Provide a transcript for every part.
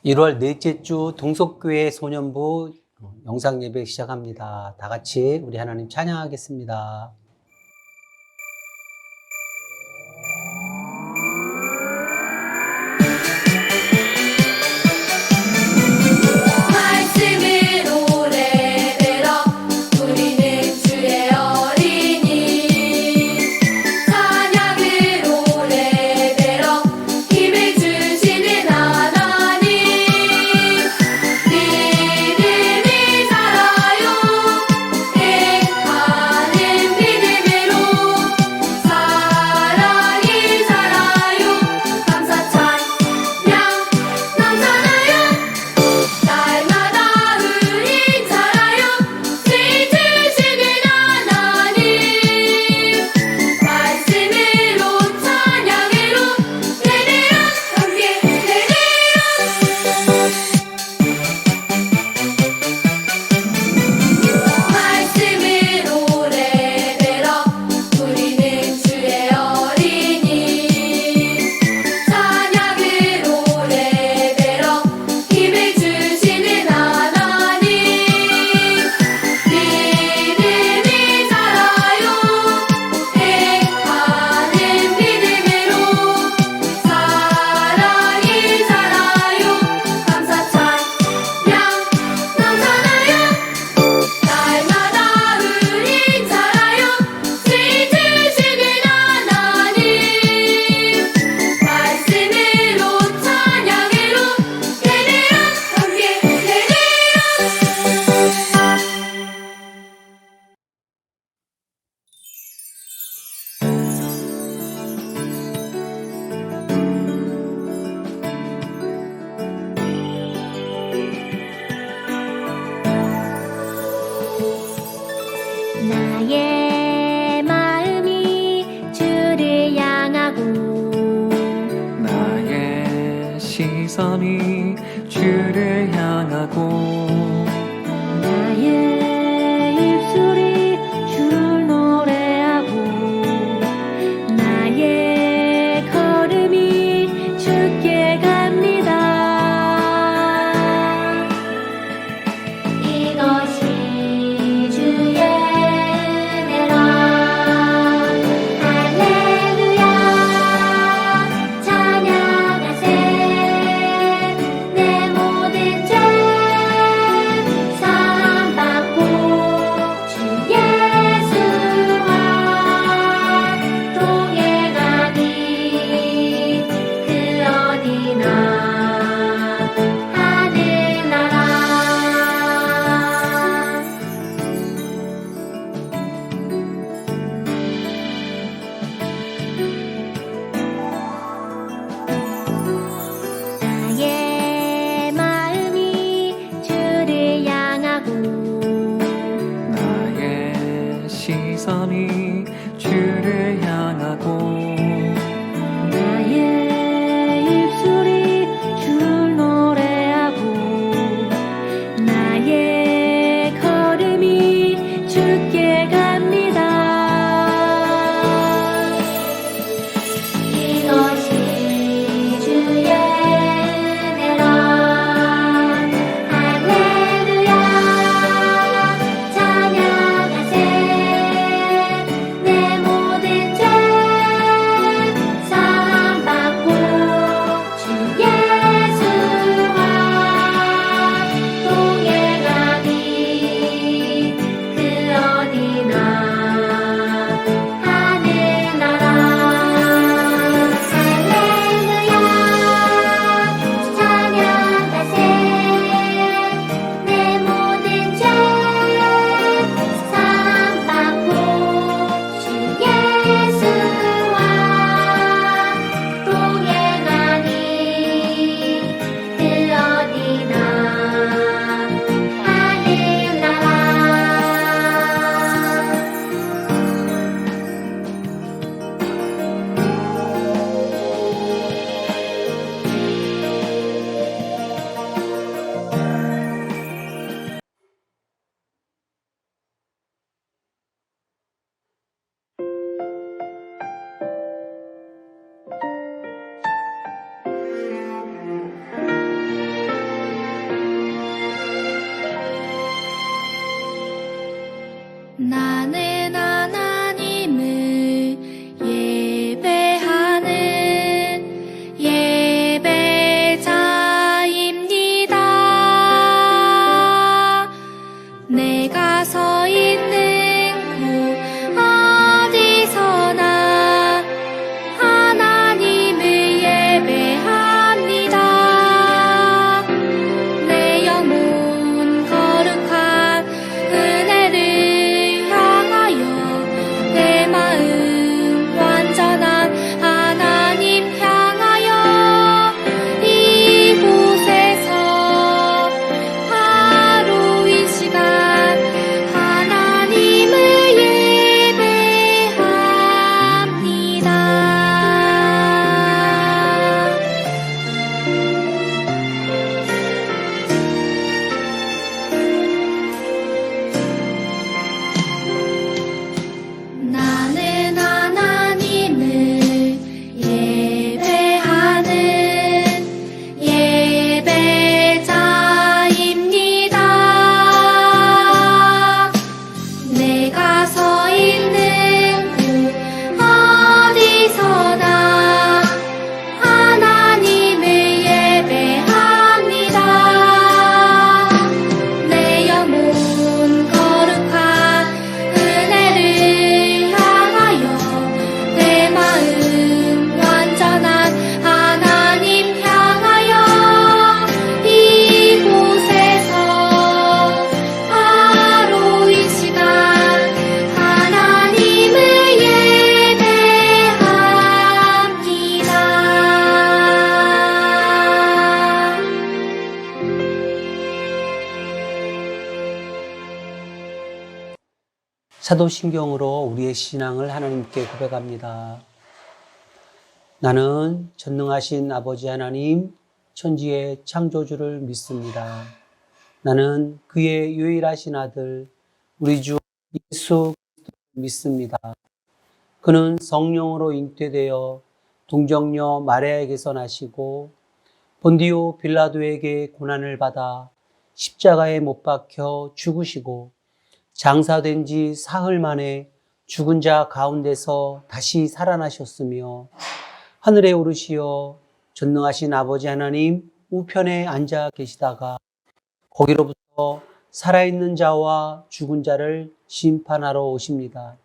1월 넷째 주 동석교회 소년부 영상 예배 시작합니다. 다 같이 우리 하나님 찬양하겠습니다. 나의 마음이 주를 향하고 나의 시선이 주를 향하고 나의 입술이 주를 노래하고 나의 걸음이 주께 갑니다. 이것이 주의 시선이 주를 향하고 나의 입술이 주를 노래하고 나의 걸음이 주께 갑니다. 이것이 주의 은혜라. 할렐루야. 찬양하세. 나는 하나님을 예배하는 예배자입니다. 내가 서 있는 곳 어디서나 하나님을 예배합니다. 내 영혼 거룩한 은혜를 향하여 내 마음 완전한 하나님 향하여 이곳에서 바로 이 시간 하나님을 예배합니다. 나는 하나님을 예배하는 예배자입니다. 내가 서 있는 곳 어디서나 하나님을 예배합니다. 내 영혼 거룩한 은혜를 향하여 내 마음 완전한 하나님 향하여 이곳에서 바로 이 시간 하나님을 예배합니다. 사도신경으로 우리의 신앙을 하나님께 고백합니다. 나는 전능하신 아버지 하나님, 천지의 창조주를 믿습니다. 나는 그의 유일하신 아들, 우리 주 예수 그리스도를 믿습니다. 그는 성령으로 잉태되어 동정녀 마리아에게서 나시고 본디오 빌라도에게 고난을 받아 십자가에 못 박혀 죽으시고 장사된 지 사흘 만에 죽은 자 가운데서 다시 살아나셨으며 하늘에 오르시어 전능하신 아버지 하나님 우편에 앉아 계시다가 거기로부터 살아있는 자와 죽은 자를 심판하러 오십니다.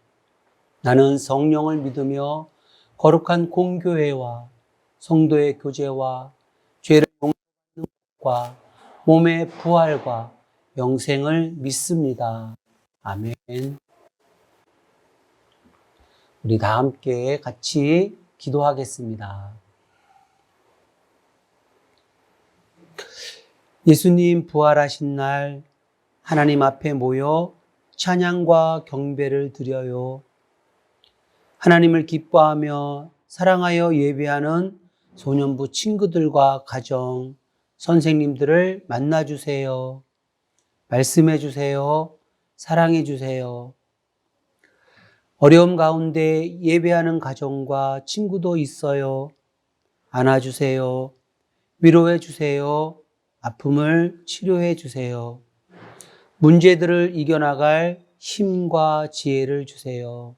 나는 성령을 믿으며 거룩한 공교회와 성도의 교제와 죄를 용서받는 것과 몸의 부활과 영생을 믿습니다. 아멘. 우리 다 함께 같이 기도하겠습니다. 예수님 부활하신 날 하나님 앞에 모여 찬양과 경배를 드려요. 하나님을 기뻐하며 사랑하여 예배하는 소년부 친구들과 가정, 선생님들을 만나주세요. 말씀해주세요. 사랑해주세요. 어려움 가운데 예배하는 가정과 친구도 있어요. 안아주세요. 위로해주세요. 아픔을 치료해주세요. 문제들을 이겨나갈 힘과 지혜를 주세요.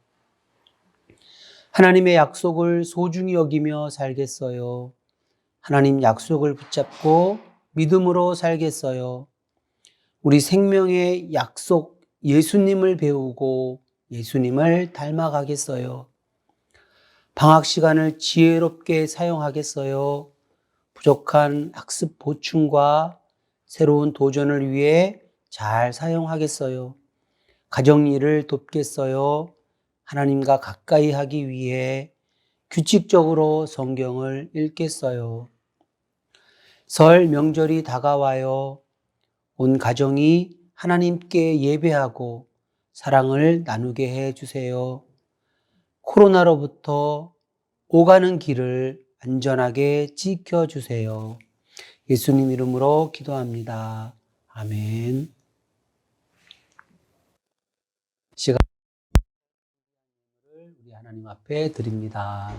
하나님의 약속을 소중히 여기며 살겠어요. 하나님 약속을 붙잡고 믿음으로 살겠어요. 우리 생명의 약속 예수님을 배우고 예수님을 닮아가겠어요. 방학 시간을 지혜롭게 사용하겠어요. 부족한 학습 보충과 새로운 도전을 위해 잘 사용하겠어요. 가정 일을 돕겠어요. 하나님과 가까이 하기 위해 규칙적으로 성경을 읽겠어요. 설 명절이 다가와요. 온 가정이 하나님께 예배하고 사랑을 나누게 해주세요. 코로나로부터 오가는 길을 안전하게 지켜주세요. 예수님 이름으로 기도합니다. 아멘. 시간 우리 하나님 앞에 드립니다.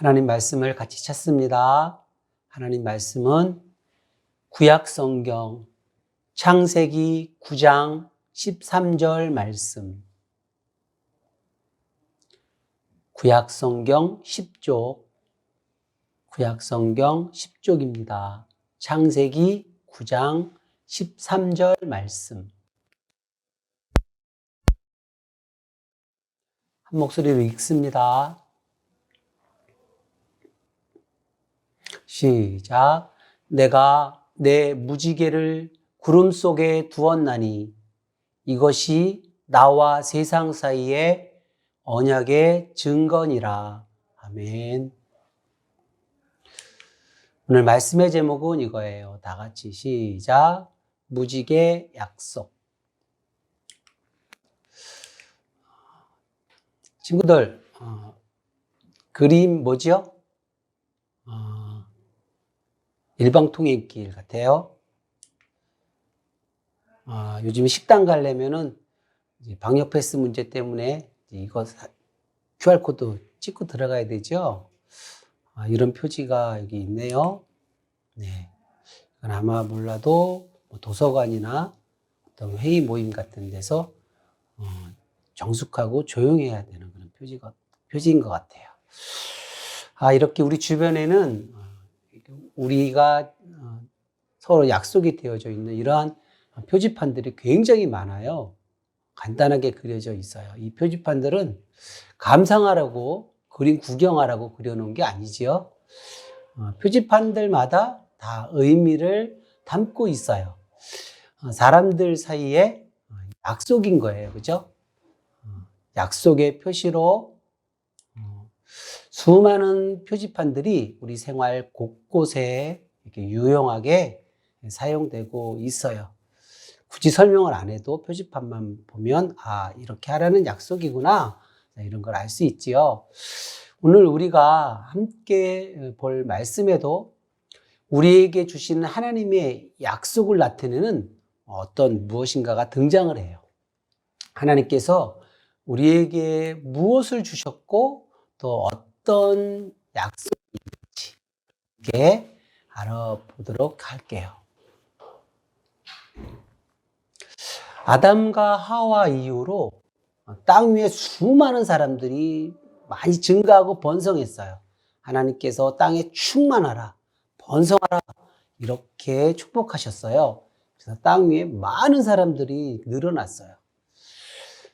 하나님 말씀을 같이 찾습니다. 하나님 말씀은 구약 성경 창세기 9장 13절 말씀. 구약 성경 10쪽. 구약 성경 10쪽입니다. 창세기 9장 13절 말씀. 한 목소리로 읽습니다. 시작. 내가 내 무지개를 구름 속에 두었나니 이것이 나와 세상 사이의 언약의 증거니라. 아멘. 오늘 말씀의 제목은 이거예요. 다 같이 시작. 무지개 약속. 친구들, 그림 뭐지요? 일방통행길 같아요. 요즘 식당 가려면은 방역 패스 문제 때문에 이거 QR코드 찍고 들어가야 되죠. 이런 표지가 여기 있네요. 네. 이건 아마 몰라도 도서관이나 어떤 회의 모임 같은 데서 정숙하고 조용해야 되는 그런 표지인 것 같아요. 이렇게 우리 주변에는 우리가 서로 약속이 되어져 있는 이러한 표지판들이 굉장히 많아요. 간단하게 그려져 있어요. 이 표지판들은 감상하라고, 그림 구경하라고 그려놓은 게 아니지요. 표지판들마다 다 의미를 담고 있어요. 사람들 사이에 약속인 거예요. 그죠? 약속의 표시로 수많은 표지판들이 우리 생활 곳곳에 이렇게 유용하게 사용되고 있어요. 굳이 설명을 안 해도 표지판만 보면 이렇게 하라는 약속이구나, 이런 걸 알 수 있지요. 오늘 우리가 함께 볼 말씀에도 우리에게 주시는 하나님의 약속을 나타내는 어떤 무엇인가가 등장을 해요. 하나님께서 우리에게 무엇을 주셨고 또 어떤 약속이 있는지 이렇게 알아보도록 할게요. 아담과 하와 이후로 땅 위에 수많은 사람들이 많이 증가하고 번성했어요. 하나님께서 땅에 충만하라, 번성하라 이렇게 축복하셨어요. 그래서 땅 위에 많은 사람들이 늘어났어요.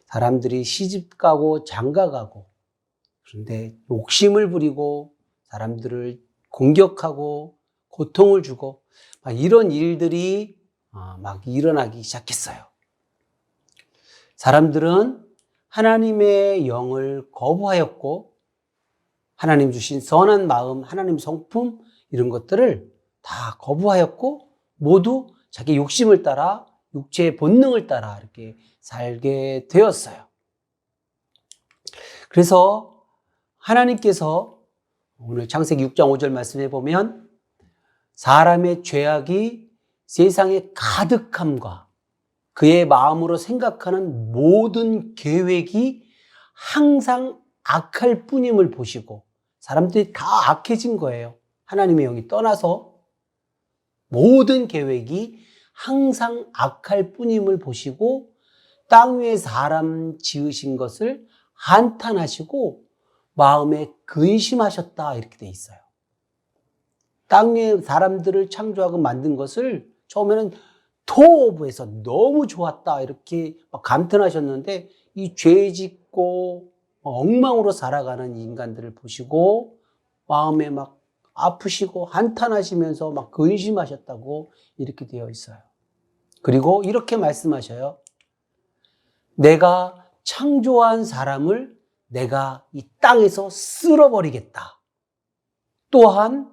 사람들이 시집가고 장가가고, 그런데 욕심을 부리고 사람들을 공격하고 고통을 주고 이런 일들이 막 일어나기 시작했어요. 사람들은 하나님의 영을 거부하였고 하나님 주신 선한 마음, 하나님 성품 이런 것들을 다 거부하였고 모두 자기 욕심을 따라, 육체의 본능을 따라 이렇게 살게 되었어요. 그래서 하나님께서 오늘 창세기 6장 5절 말씀에 보면 사람의 죄악이 세상에 가득함과 그의 마음으로 생각하는 모든 계획이 항상 악할 뿐임을 보시고, 사람들이 다 악해진 거예요. 하나님의 영이 떠나서 모든 계획이 항상 악할 뿐임을 보시고 땅 위에 사람 지으신 것을 한탄하시고 마음에 근심하셨다 이렇게 돼 있어요. 땅 위에 사람들을 창조하고 만든 것을 처음에는 토부에서 너무 좋았다 이렇게 막 감탄하셨는데 이 죄 짓고 엉망으로 살아가는 인간들을 보시고 마음에 막 아프시고 한탄하시면서 막 근심하셨다고 이렇게 되어 있어요. 그리고 이렇게 말씀하셔요. 내가 창조한 사람을 내가 이 땅에서 쓸어버리겠다. 또한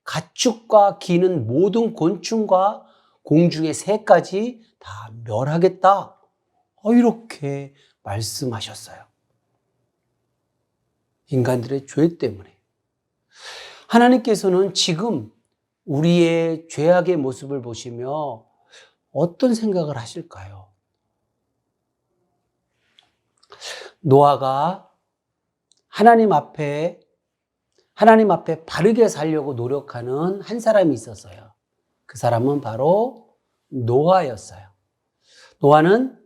가축과 기는 모든 곤충과 공중의 새까지 다 멸하겠다. 이렇게 말씀하셨어요. 인간들의 죄 때문에. 하나님께서는 지금 우리의 죄악의 모습을 보시며 어떤 생각을 하실까요? 노아가 하나님 앞에 하나님 앞에 바르게 살려고 노력하는 한 사람이 있었어요. 그 사람은 바로 노아였어요. 노아는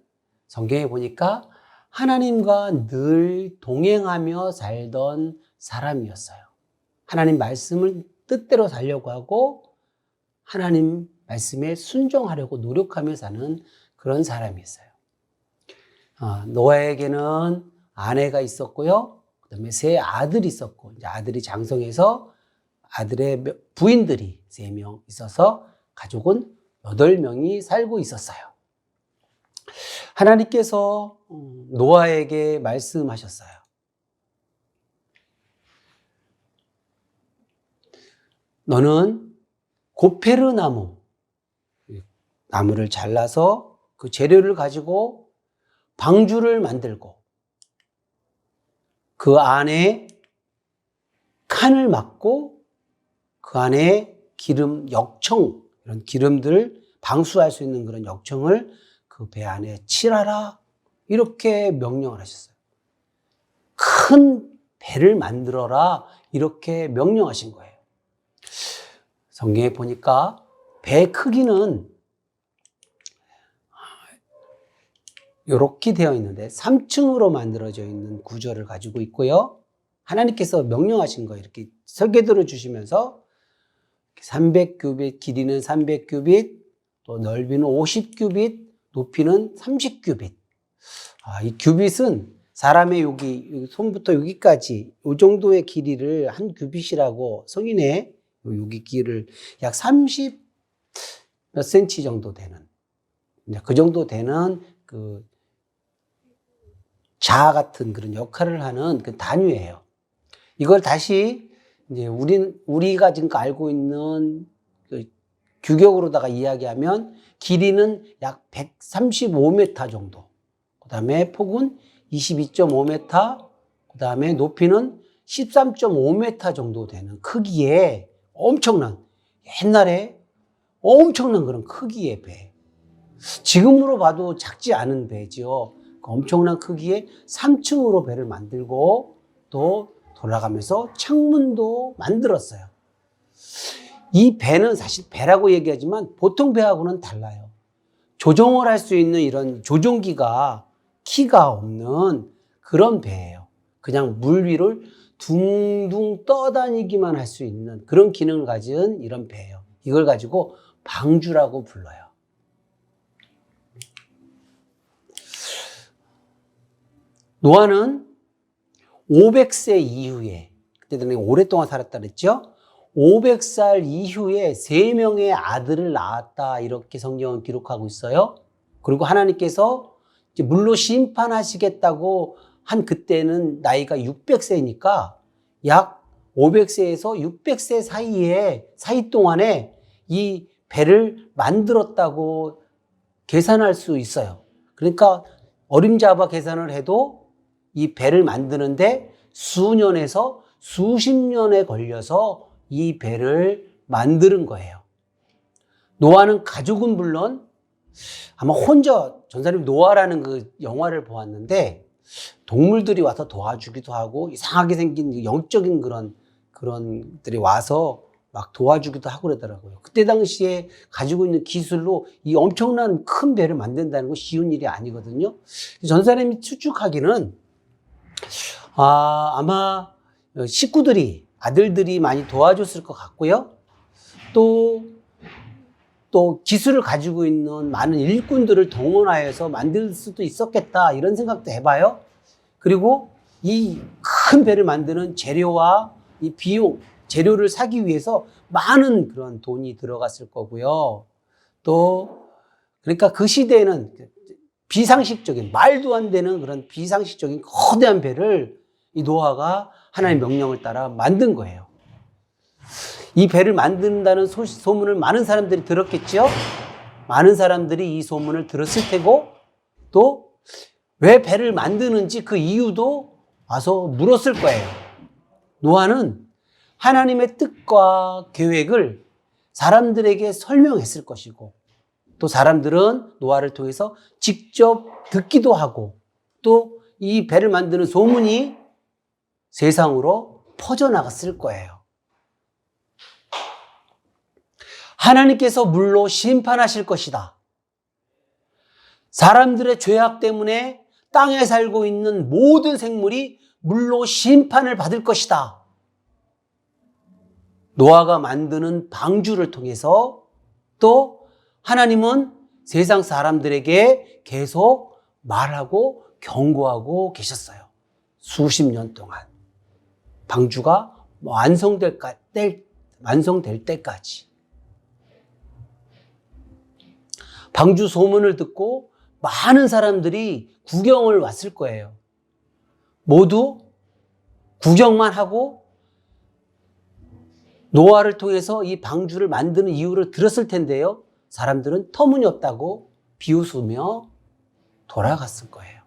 성경에 보니까 하나님과 늘 동행하며 살던 사람이었어요. 하나님 말씀을 뜻대로 살려고 하고 하나님 말씀에 순종하려고 노력하며 사는 그런 사람이었어요. 노아에게는 아내가 있었고요. 그다음에 세 아들이 있었고, 이제 아들이 장성해서 아들의 부인들이 3명 있어서 가족은 8명이 살고 있었어요. 하나님께서 노아에게 말씀하셨어요. 너는 고페르 나무를 잘라서 그 재료를 가지고 방주를 만들고 그 안에 칸을 막고 그 안에 기름, 역청, 이런 기름들 방수할 수 있는 그런 역청을 그 배 안에 칠하라. 이렇게 명령을 하셨어요. 큰 배를 만들어라. 이렇게 명령하신 거예요. 성경에 보니까 배 크기는 이렇게 되어 있는데 3층으로 만들어져 있는 구조를 가지고 있고요. 하나님께서 명령하신 거예요. 이렇게 설계도를 주시면서 300규빗, 길이는 300규빗, 또 넓이는 50규빗, 높이는 30규빗. 이 규빗은 사람의 여기 손부터 여기까지 이 정도의 길이를 한 규빗이라고 성인의 여기 길이를 약 30 몇 센치 정도 되는, 그 정도 되는 그 자 같은 그런 역할을 하는 그 단위예요. 이걸 다시 이제 우리가 지금 알고 있는 그 규격으로다가 이야기하면 길이는 약 135m 정도. 그 다음에 폭은 22.5m. 그 다음에 높이는 13.5m 정도 되는 크기의 엄청난, 옛날에 엄청난 그런 크기의 배. 지금으로 봐도 작지 않은 배죠. 그 엄청난 크기의 3층으로 배를 만들고 또 돌아가면서 창문도 만들었어요. 이 배는 사실 배라고 얘기하지만 보통 배하고는 달라요. 조종을 할 수 있는 이런 조종기가 키가 없는 그런 배예요. 그냥 물 위를 둥둥 떠다니기만 할 수 있는 그런 기능을 가진 이런 배예요. 이걸 가지고 방주라고 불러요. 노아는 500세 이후에, 그때는 오랫동안 살았다 그랬죠? 500살 이후에 3명의 아들을 낳았다, 이렇게 성경은 기록하고 있어요. 그리고 하나님께서 이제 물로 심판하시겠다고 한 그때는 나이가 600세니까 약 500세에서 600세 사이 동안에 이 배를 만들었다고 계산할 수 있어요. 그러니까 어림잡아 계산을 해도 이 배를 만드는데 수년에서 수십 년에 걸려서 이 배를 만드는 거예요. 노아는 가족은 물론 아마 혼자, 전사님 노아라는 그 영화를 보았는데 동물들이 와서 도와주기도 하고 이상하게 생긴 영적인 그런 들이 와서 막 도와주기도 하고 그러더라고요. 그때 당시에 가지고 있는 기술로 이 엄청난 큰 배를 만든다는 건 쉬운 일이 아니거든요. 전사님이 추측하기는 아마 식구들이, 아들들이 많이 도와줬을 것 같고요. 또 기술을 가지고 있는 많은 일꾼들을 동원하여서 만들 수도 있었겠다, 이런 생각도 해봐요. 그리고 이 큰 배를 만드는 재료와 이 비용, 재료를 사기 위해서 많은 그런 돈이 들어갔을 거고요. 또 그러니까 그 시대에는 비상식적인, 말도 안 되는 그런 비상식적인 거대한 배를 이 노아가 하나님의 명령을 따라 만든 거예요. 이 배를 만든다는 소문을 많은 사람들이 들었겠죠? 많은 사람들이 이 소문을 들었을 테고, 또 왜 배를 만드는지 그 이유도 와서 물었을 거예요. 노아는 하나님의 뜻과 계획을 사람들에게 설명했을 것이고, 또 사람들은 노아를 통해서 직접 듣기도 하고, 또 이 배를 만드는 소문이 세상으로 퍼져나갔을 거예요. 하나님께서 물로 심판하실 것이다. 사람들의 죄악 때문에 땅에 살고 있는 모든 생물이 물로 심판을 받을 것이다. 노아가 만드는 방주를 통해서 또 하나님은 세상 사람들에게 계속 말하고 경고하고 계셨어요. 수십 년 동안. 방주가 완성될 때까지. 방주 소문을 듣고 많은 사람들이 구경을 왔을 거예요. 모두 구경만 하고 노아를 통해서 이 방주를 만드는 이유를 들었을 텐데요. 사람들은 터무니없다고 비웃으며 돌아갔을 거예요.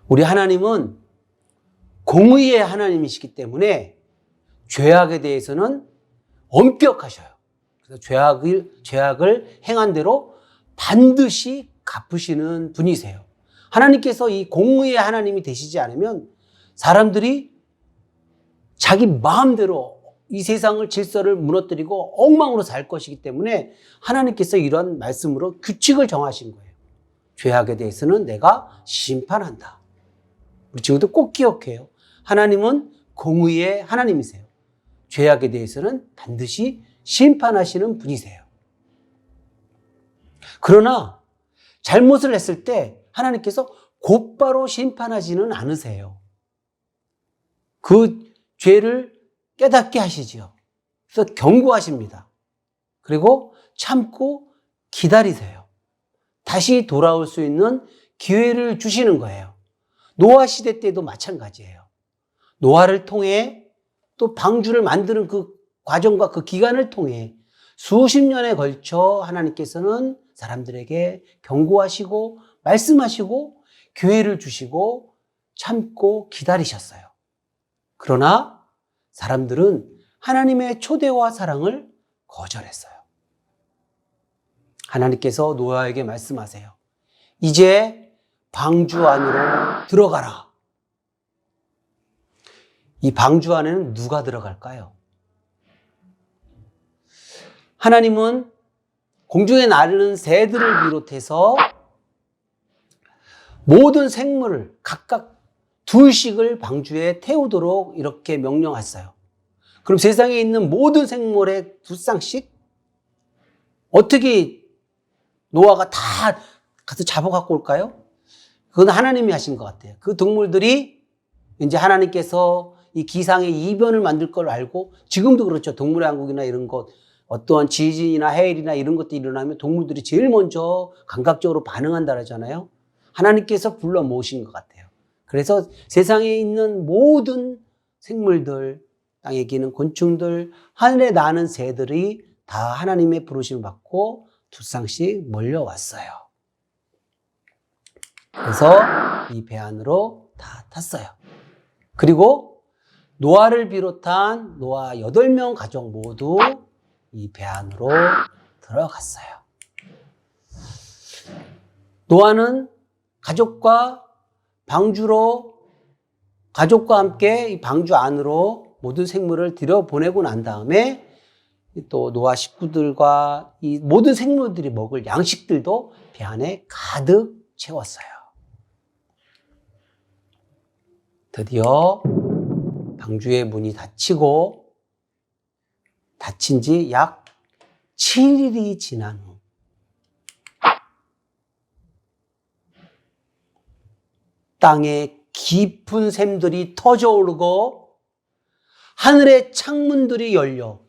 우리 하나님은 공의의 하나님이시기 때문에 죄악에 대해서는 엄격하셔요. 그래서 죄악을 행한 대로 반드시 갚으시는 분이세요. 하나님께서 이 공의의 하나님이 되시지 않으면 사람들이 자기 마음대로 이 세상을 질서를 무너뜨리고 엉망으로 살 것이기 때문에 하나님께서 이런 말씀으로 규칙을 정하신 거예요. 죄악에 대해서는 내가 심판한다. 우리 친구들 꼭 기억해요. 하나님은 공의의 하나님이세요. 죄악에 대해서는 반드시 심판하시는 분이세요. 그러나 잘못을 했을 때 하나님께서 곧바로 심판하지는 않으세요. 그 죄를 깨닫게 하시지요. 그래서 경고하십니다. 그리고 참고 기다리세요. 다시 돌아올 수 있는 기회를 주시는 거예요. 노아 시대 때도 마찬가지예요. 노아를 통해 또 방주를 만드는 그 과정과 그 기간을 통해 수십 년에 걸쳐 하나님께서는 사람들에게 경고하시고 말씀하시고 기회를 주시고 참고 기다리셨어요. 그러나 사람들은 하나님의 초대와 사랑을 거절했어요. 하나님께서 노아에게 말씀하세요. 이제 방주 안으로 들어가라. 이 방주 안에는 누가 들어갈까요? 하나님은 공중에 나르는 새들을 비롯해서 모든 생물을 각각 둘씩을 방주에 태우도록 이렇게 명령했어요. 그럼 세상에 있는 모든 생물의 두 쌍씩 어떻게 노아가 다 가서 잡아갖고 올까요? 그건 하나님이 하신 것 같아요. 그 동물들이 이제 하나님께서 이 기상의 이변을 만들 걸 알고 지금도 그렇죠. 동물의 왕국이나 이런 것 어떠한 지진이나 해일이나 이런 것들이 일어나면 동물들이 제일 먼저 감각적으로 반응한다 그러잖아요. 하나님께서 불러 모으신 것 같아요. 그래서 세상에 있는 모든 생물들, 땅에 기는 곤충들, 하늘에 나는 새들이 다 하나님의 부르심을 받고 두 쌍씩 몰려왔어요. 그래서 이 배 안으로 다 탔어요. 그리고 노아를 비롯한 노아 8명 가족 모두 이 배 안으로 들어갔어요. 노아는 가족과 함께 이 방주 안으로 모든 생물을 들여보내고 난 다음에 또 노아 식구들과 이 모든 생물들이 먹을 양식들도 배 안에 가득 채웠어요. 드디어 방주의 문이 닫힌 지 약 7일이 지난 후 땅에 깊은 샘들이 터져오르고 하늘의 창문들이 열려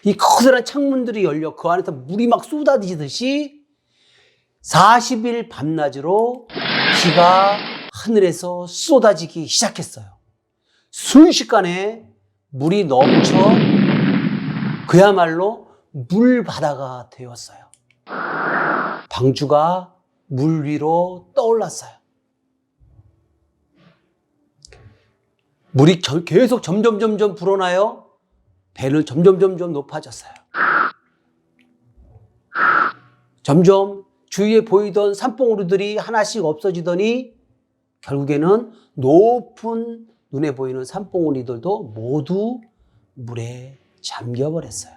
이 커다란 창문들이 열려 그 안에서 물이 막 쏟아지듯이 40일 밤낮으로 비가 하늘에서 쏟아지기 시작했어요. 순식간에 물이 넘쳐 그야말로 물바다가 되었어요. 방주가 물 위로 떠올랐어요. 물이 계속 점점 불어나요. 배는 점점 높아졌어요. 점점 주위에 보이던 산봉우리들이 하나씩 없어지더니 결국에는 높은 눈에 보이는 산봉우리들도 모두 물에 잠겨버렸어요.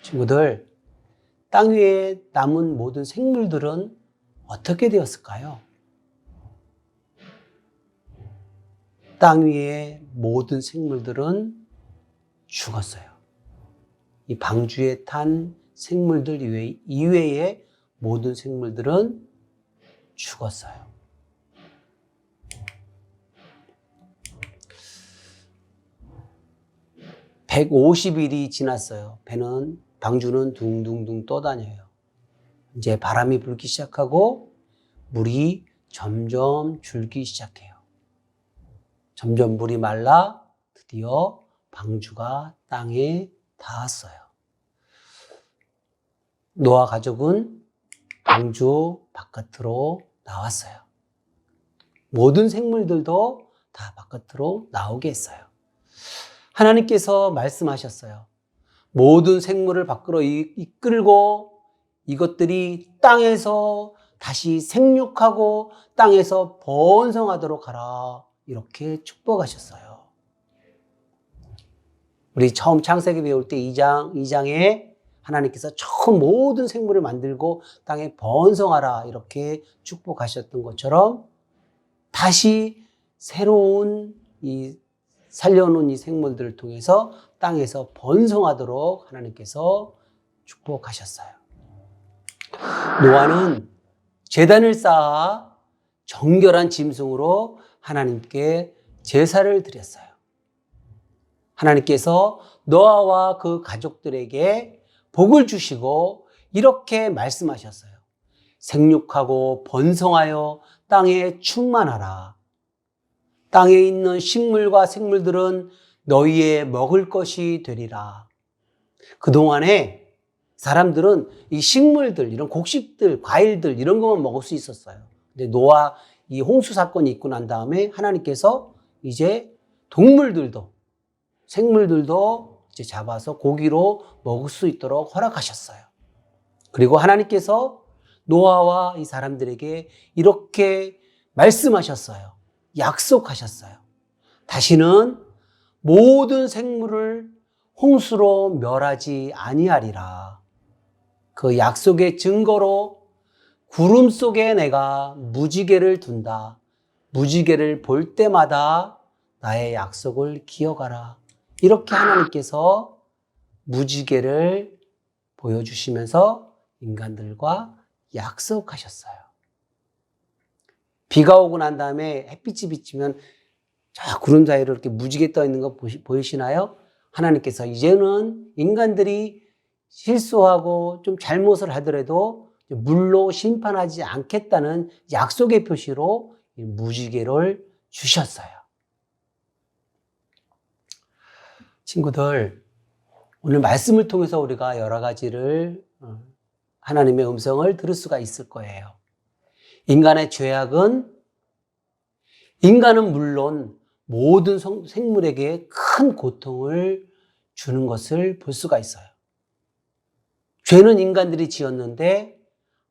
친구들, 땅 위에 남은 모든 생물들은 어떻게 되었을까요? 땅 위의 모든 생물들은 죽었어요. 이 방주에 탄 생물들 이외의 모든 생물들은 죽었어요. (150일이) 지났어요. 방주는 둥둥둥 떠다녀요. 이제 바람이 불기 시작하고 물이 점점 줄기 시작해요. 점점 물이 말라 드디어 방주가 땅에 닿았어요. 노아 가족은 방주 바깥으로 나왔어요. 모든 생물들도 다 바깥으로 나오게 했어요. 하나님께서 말씀하셨어요. 모든 생물을 밖으로 이끌고 이것들이 땅에서 다시 생육하고 땅에서 번성하도록 하라. 이렇게 축복하셨어요. 우리 처음 창세기 배울 때 2장에 하나님께서 처음 모든 생물을 만들고 땅에 번성하라 이렇게 축복하셨던 것처럼 다시 새로운 살려놓은 이 생물들을 통해서 땅에서 번성하도록 하나님께서 축복하셨어요. 노아는 제단을 쌓아 정결한 짐승으로 하나님께 제사를 드렸어요. 하나님께서 노아와 그 가족들에게 복을 주시고 이렇게 말씀하셨어요. 생육하고 번성하여 땅에 충만하라. 땅에 있는 식물과 생물들은 너희의 먹을 것이 되리라. 그동안에 사람들은 이 식물들, 이런 곡식들, 과일들 이런 것만 먹을 수 있었어요. 근데 노아 이 홍수 사건이 있고 난 다음에 하나님께서 이제 동물들도 생물들도 이제 잡아서 고기로 먹을 수 있도록 허락하셨어요. 그리고 하나님께서 노아와 이 사람들에게 이렇게 말씀하셨어요. 약속하셨어요. 다시는 모든 생물을 홍수로 멸하지 아니하리라. 그 약속의 증거로 구름 속에 내가 무지개를 둔다. 무지개를 볼 때마다 나의 약속을 기억하라. 이렇게 하나님께서 무지개를 보여주시면서 인간들과 약속하셨어요. 비가 오고 난 다음에 햇빛이 비치면 저 구름 사이로 이렇게 무지개 떠 있는 거 보이시나요? 하나님께서 이제는 인간들이 실수하고 좀 잘못을 하더라도 물로 심판하지 않겠다는 약속의 표시로 무지개를 주셨어요. 친구들, 오늘 말씀을 통해서 우리가 여러 가지를 하나님의 음성을 들을 수가 있을 거예요. 인간의 죄악은 인간은 물론 모든 생물에게 큰 고통을 주는 것을 볼 수가 있어요. 죄는 인간들이 지었는데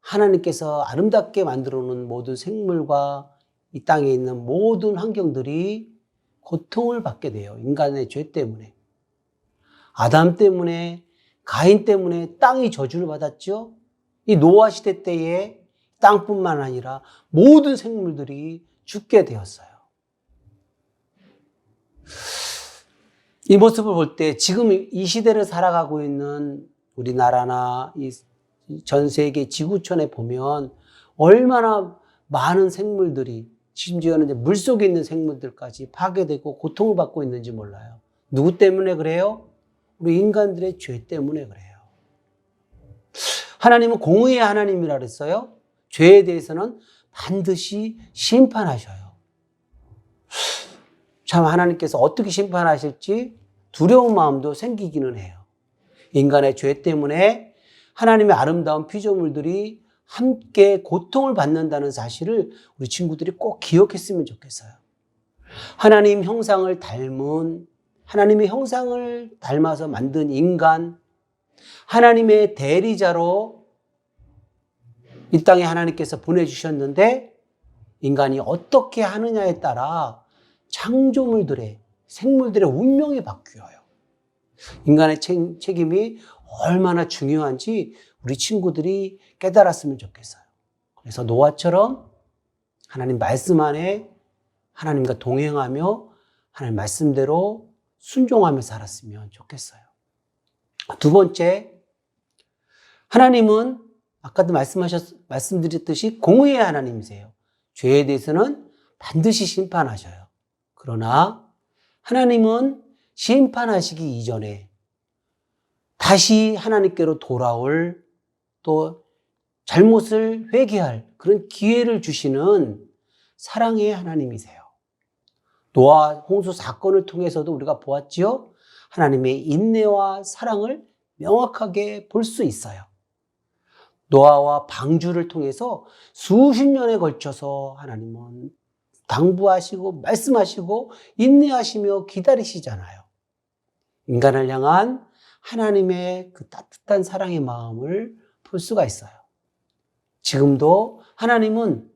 하나님께서 아름답게 만들어 놓은 모든 생물과 이 땅에 있는 모든 환경들이 고통을 받게 돼요. 인간의 죄 때문에. 아담 때문에, 가인 때문에 땅이 저주를 받았죠. 이 노아 시대 때에 땅뿐만 아니라 모든 생물들이 죽게 되었어요. 이 모습을 볼 때 지금 이 시대를 살아가고 있는 우리나라나 이 전 세계 지구촌에 보면 얼마나 많은 생물들이 심지어는 이제 물속에 있는 생물들까지 파괴되고 고통을 받고 있는지 몰라요. 누구 때문에 그래요? 우리 인간들의 죄 때문에 그래요. 하나님은 공의의 하나님이라 그랬어요. 죄에 대해서는 반드시 심판하셔요. 참 하나님께서 어떻게 심판하실지 두려운 마음도 생기기는 해요. 인간의 죄 때문에 하나님의 아름다운 피조물들이 함께 고통을 받는다는 사실을 우리 친구들이 꼭 기억했으면 좋겠어요. 하나님 형상을 닮은, 하나님의 형상을 닮아서 만든 인간, 하나님의 대리자로 이 땅에 하나님께서 보내주셨는데 인간이 어떻게 하느냐에 따라 창조물들의, 생물들의 운명이 바뀌어요. 인간의 책임이 얼마나 중요한지 우리 친구들이 깨달았으면 좋겠어요. 그래서 노아처럼 하나님 말씀 안에 하나님과 동행하며 하나님 말씀대로 순종하며 살았으면 좋겠어요. 두 번째, 하나님은 아까도 말씀드렸듯이 공의의 하나님이세요. 죄에 대해서는 반드시 심판하셔요. 그러나 하나님은 심판하시기 이전에 다시 하나님께로 돌아올, 또 잘못을 회개할 그런 기회를 주시는 사랑의 하나님이세요. 노아 홍수 사건을 통해서도 우리가 보았지요. 하나님의 인내와 사랑을 명확하게 볼 수 있어요. 노아와 방주를 통해서 수십 년에 걸쳐서 하나님은 당부하시고 말씀하시고 인내하시며 기다리시잖아요. 인간을 향한 하나님의 그 따뜻한 사랑의 마음을 볼 수가 있어요. 지금도 하나님은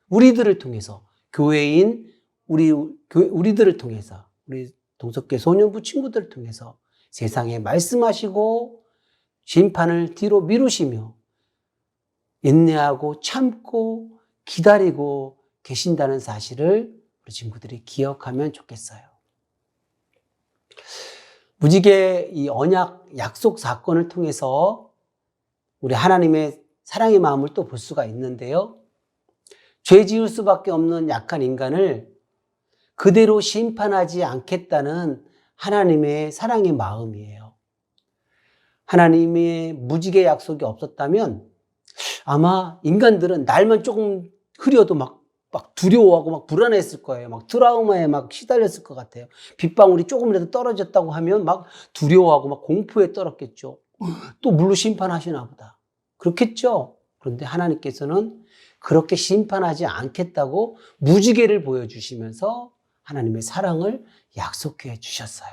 우리들을 통해서, 교회인 우리들을 통해서, 우리 동석계 소년부 친구들을 통해서 세상에 말씀하시고 심판을 뒤로 미루시며 인내하고 참고 기다리고 계신다는 사실을 우리 친구들이 기억하면 좋겠어요. 무지개 이 언약 약속 사건을 통해서 우리 하나님의 사랑의 마음을 또 볼 수가 있는데요. 죄 지을 수밖에 없는 약한 인간을 그대로 심판하지 않겠다는 하나님의 사랑의 마음이에요. 하나님의 무지개 약속이 없었다면 아마 인간들은 날만 조금 흐려도 막 두려워하고 막 불안했을 거예요. 막 트라우마에 막 시달렸을 것 같아요. 빗방울이 조금이라도 떨어졌다고 하면 막 두려워하고 막 공포에 떨었겠죠. 또 물로 심판하시나 보다. 그렇겠죠. 그런데 하나님께서는 그렇게 심판하지 않겠다고 무지개를 보여주시면서 하나님의 사랑을 약속해 주셨어요.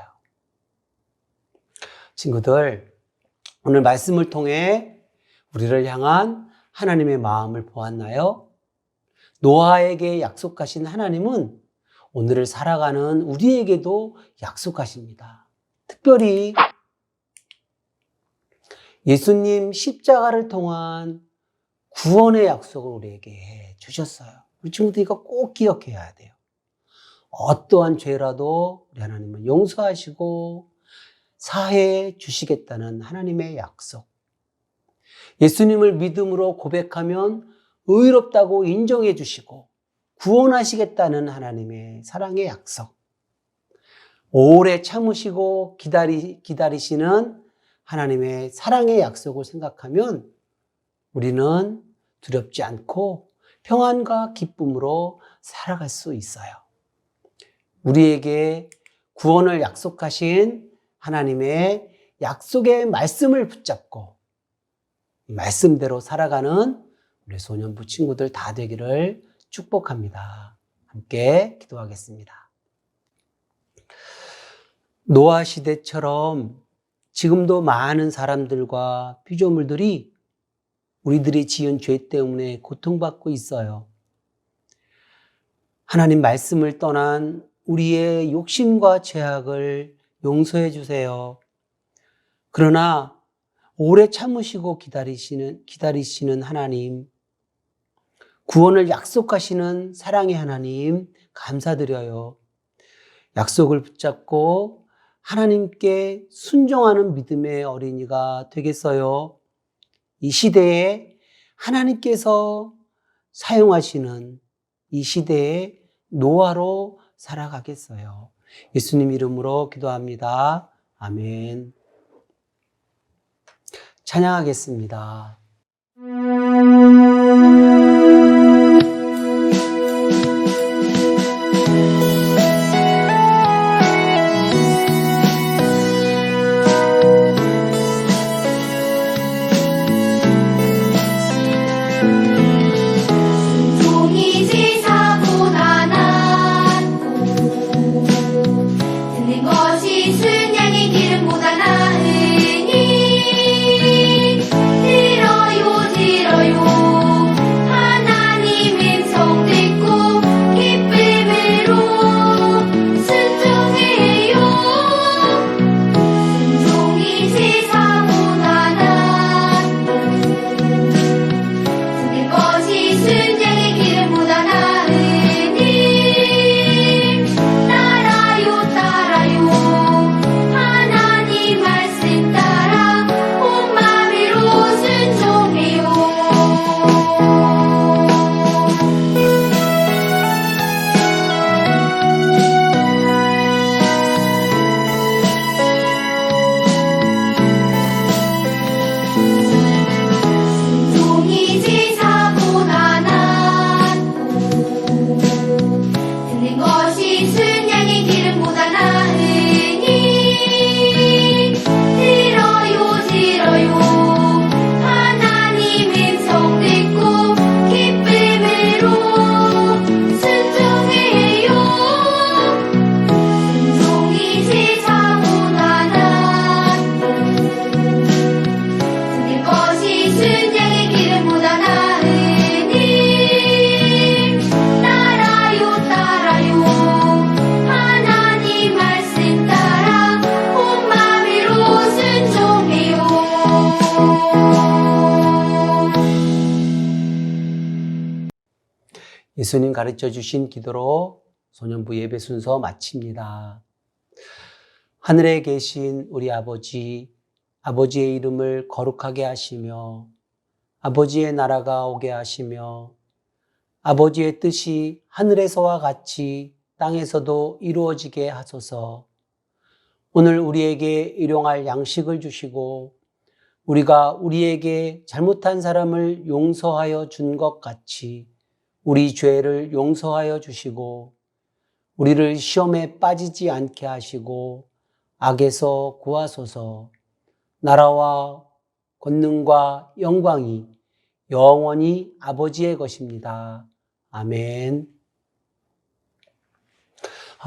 친구들, 오늘 말씀을 통해 우리를 향한 하나님의 마음을 보았나요? 노아에게 약속하신 하나님은 오늘을 살아가는 우리에게도 약속하십니다. 특별히 예수님 십자가를 통한 구원의 약속을 우리에게 해 주셨어요. 우리 친구들 이거 꼭 기억해야 돼요. 어떠한 죄라도 우리 하나님은 용서하시고 사해 주시겠다는 하나님의 약속. 예수님을 믿음으로 고백하면 의롭다고 인정해 주시고 구원하시겠다는 하나님의 사랑의 약속. 오래 참으시고 기다리시는 하나님의 사랑의 약속을 생각하면 우리는 두렵지 않고 평안과 기쁨으로 살아갈 수 있어요. 우리에게 구원을 약속하신 하나님의 약속의 말씀을 붙잡고 말씀대로 살아가는 우리 소년부 친구들 다 되기를 축복합니다. 함께 기도하겠습니다. 노아 시대처럼 지금도 많은 사람들과 피조물들이 우리들이 지은 죄 때문에 고통받고 있어요. 하나님 말씀을 떠난 우리의 욕심과 죄악을 용서해 주세요. 그러나 오래 참으시고 기다리시는 하나님, 구원을 약속하시는 사랑의 하나님 감사드려요. 약속을 붙잡고 하나님께 순종하는 믿음의 어린이가 되겠어요. 이 시대에 하나님께서 사용하시는 이 시대의 노아로 살아가겠어요. 예수님 이름으로 기도합니다. 아멘. 찬양하겠습니다. 순양의 기름보다 나으니 들어 예수님 가르쳐 주신 기도로 소년부 예배 순서 마칩니다. 하늘에 계신 우리 아버지, 아버지의 이름을 거룩하게 하시며 아버지의 나라가 오게 하시며 아버지의 뜻이 하늘에서와 같이 땅에서도 이루어지게 하소서. 오늘 우리에게 일용할 양식을 주시고 우리가 우리에게 잘못한 사람을 용서하여 준 것 같이 우리 죄를 용서하여 주시고 우리를 시험에 빠지지 않게 하시고 악에서 구하소서. 나라와 권능과 영광이 영원히 아버지의 것입니다. 아멘.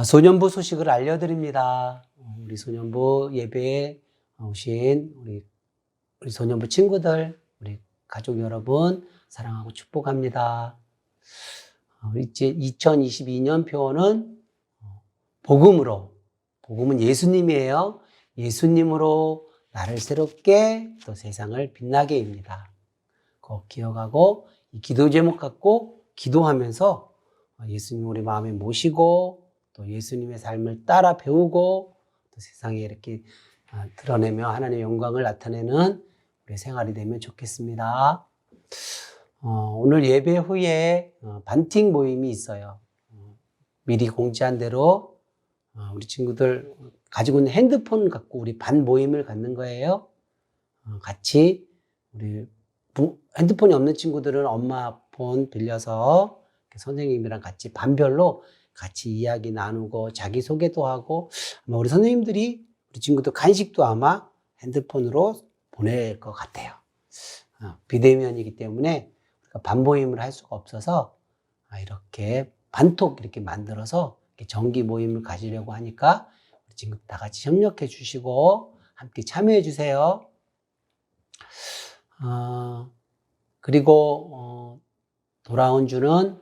소년부 소식을 알려드립니다. 우리 소년부 예배에 오신 우리 소년부 친구들, 우리 가족 여러분 사랑하고 축복합니다. 이제 2022년 표어는 복음으로, 복음은 예수님이에요. 예수님으로 나를 새롭게 또 세상을 빛나게입니다. 꼭 기억하고 이 기도 제목 갖고 기도하면서 예수님 우리 마음에 모시고 또 예수님의 삶을 따라 배우고 또 세상에 이렇게 드러내며 하나님의 영광을 나타내는 우리 생활이 되면 좋겠습니다. 오늘 예배 후에 반팅 모임이 있어요. 미리 공지한 대로 우리 친구들 가지고 있는 핸드폰 갖고 우리 반 모임을 갖는 거예요. 같이 우리 핸드폰이 없는 친구들은 엄마 폰 빌려서 선생님이랑 같이 반별로 같이 이야기 나누고 자기소개도 하고 아마 우리 선생님들이 우리 친구들 간식도 아마 핸드폰으로 보낼 것 같아요. 비대면이기 때문에 우리가 반모임을 할 수가 없어서 이렇게 반톡 이렇게 만들어서 이렇게 정기 모임을 가지려고 하니까 우리 친구들 다 같이 협력해 주시고 함께 참여해 주세요. 그리고 돌아온 주는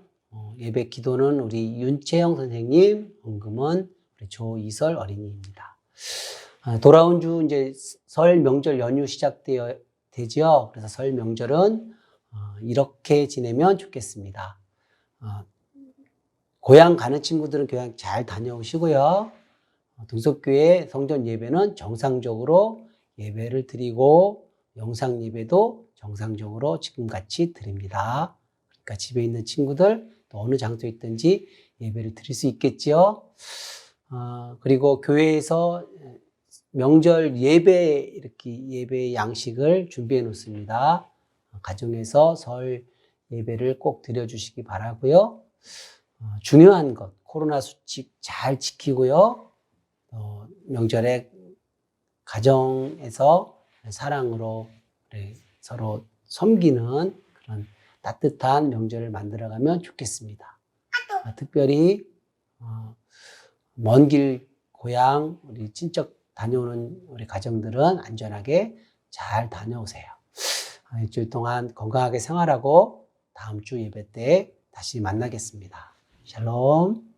예배 기도는 우리 윤채영 선생님, 헌금은 우리 조이설 어린이입니다. 돌아온 주 이제 설 명절 연휴 되죠. 그래서 설 명절은 이렇게 지내면 좋겠습니다. 고향 가는 친구들은 고향 잘 다녀오시고요. 동석교회 성전 예배는 정상적으로 예배를 드리고 영상 예배도 정상적으로 지금같이 드립니다. 그러니까 집에 있는 친구들 또 어느 장소에 있든지 예배를 드릴 수 있겠죠. 그리고 교회에서 명절 예배 이렇게 예배 양식을 준비해 놓습니다. 가정에서 설 예배를 꼭 드려주시기 바라고요. 중요한 것 코로나 수칙 잘 지키고요. 명절에 가정에서 사랑으로 서로 섬기는 그런 따뜻한 명절을 만들어가면 좋겠습니다. 특별히 먼 길 고향 우리 친척 다녀오는 우리 가정들은 안전하게 잘 다녀오세요. 일주일 동안 건강하게 생활하고 다음 주 예배 때 다시 만나겠습니다. 샬롬.